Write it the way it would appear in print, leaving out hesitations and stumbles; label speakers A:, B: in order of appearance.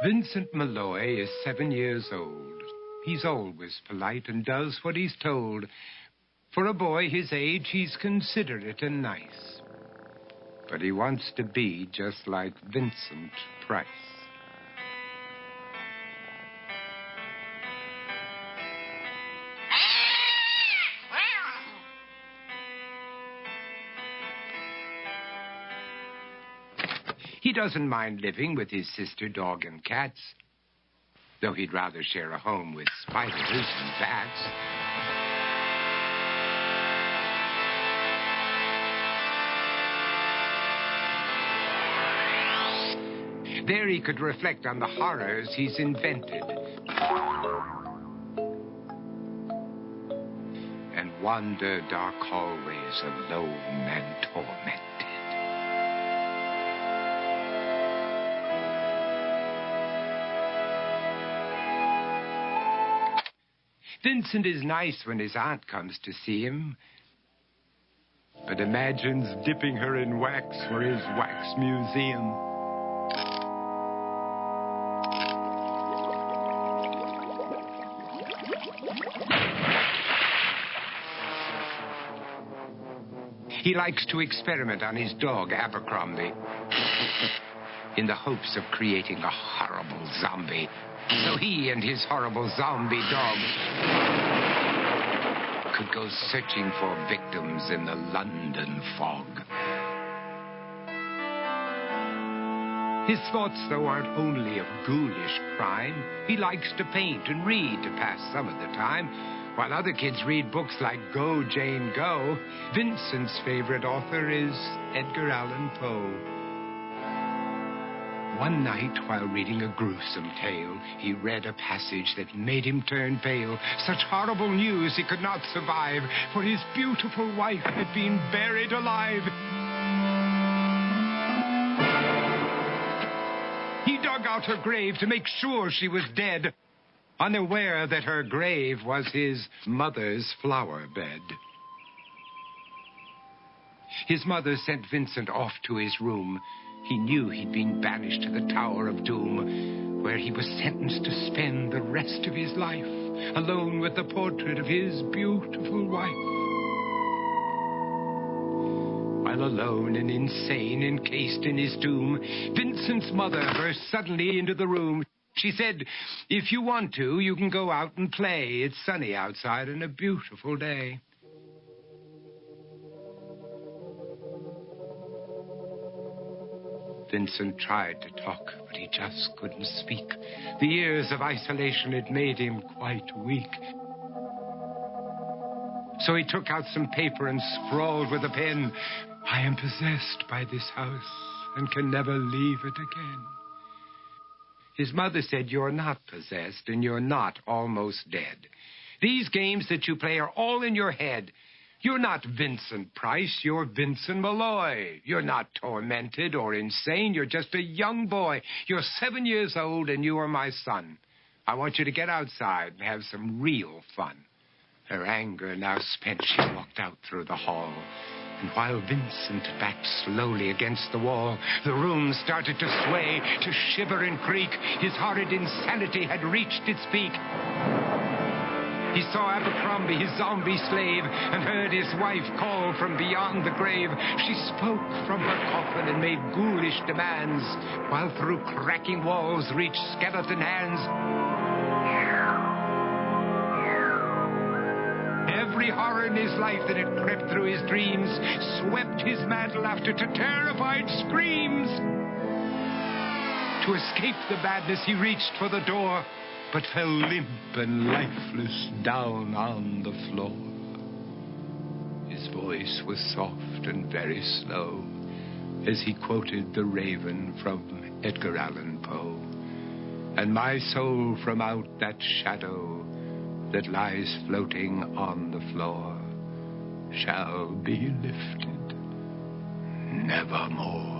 A: Vincent Malloy is 7 years old. He's always polite and does what he's told. For a boy his age, he's considerate and nice. But he wants to be just like Vincent Price. He doesn't mind living with his sister, dog, and cats, though he'd rather share a home with spiders and bats. There he could reflect on the horrors he's invented and wander dark hallways alone and tormented. Vincent is nice when his aunt comes to see him, but imagines dipping her in wax for his wax museum. He likes to experiment on his dog, Abercrombie, in the hopes of creating a horrible zombie, so he and his horrible zombie dog could go searching for victims in the London fog. His thoughts, though, aren't only of ghoulish crime. He likes to paint and read to pass some of the time. While other kids read books like Go, Jane, Go, Vincent's favorite author is Edgar Allan Poe. One night, while reading a gruesome tale, he read a passage that made him turn pale. Such horrible news he could not survive, for his beautiful wife had been buried alive. He dug out her grave to make sure she was dead, unaware that her grave was his mother's flower bed. His mother sent Vincent off to his room. He knew he'd been banished to the Tower of Doom, where he was sentenced to spend the rest of his life alone with the portrait of his beautiful wife. While alone and insane, encased in his tomb, Vincent's mother burst suddenly into the room. She said, "If you want to, you can go out and play. It's sunny outside and a beautiful day." Vincent tried to talk, but he just couldn't speak. The years of isolation had made him quite weak. So he took out some paper and scrawled with a pen, "I am possessed by this house and can never leave it again." His mother said, "You're not possessed and you're not almost dead. These games that you play are all in your head. You're not Vincent Price, you're Vincent Malloy. You're not tormented or insane, you're just a young boy. You're 7 years old and you are my son. I want you to get outside and have some real fun." Her anger now spent, she walked out through the hall. And while Vincent backed slowly against the wall, the room started to sway, to shiver and creak. His horrid insanity had reached its peak. He saw Abercrombie, his zombie slave, and heard his wife call from beyond the grave. She spoke from her coffin and made ghoulish demands, while through cracking walls reached skeleton hands. Every horror in his life that had crept through his dreams swept his mad laughter to terrified screams. To escape the madness, he reached for the door, but fell limp and lifeless down on the floor. His voice was soft and very slow as he quoted The Raven from Edgar Allan Poe. "And my soul from out that shadow that lies floating on the floor shall be lifted nevermore."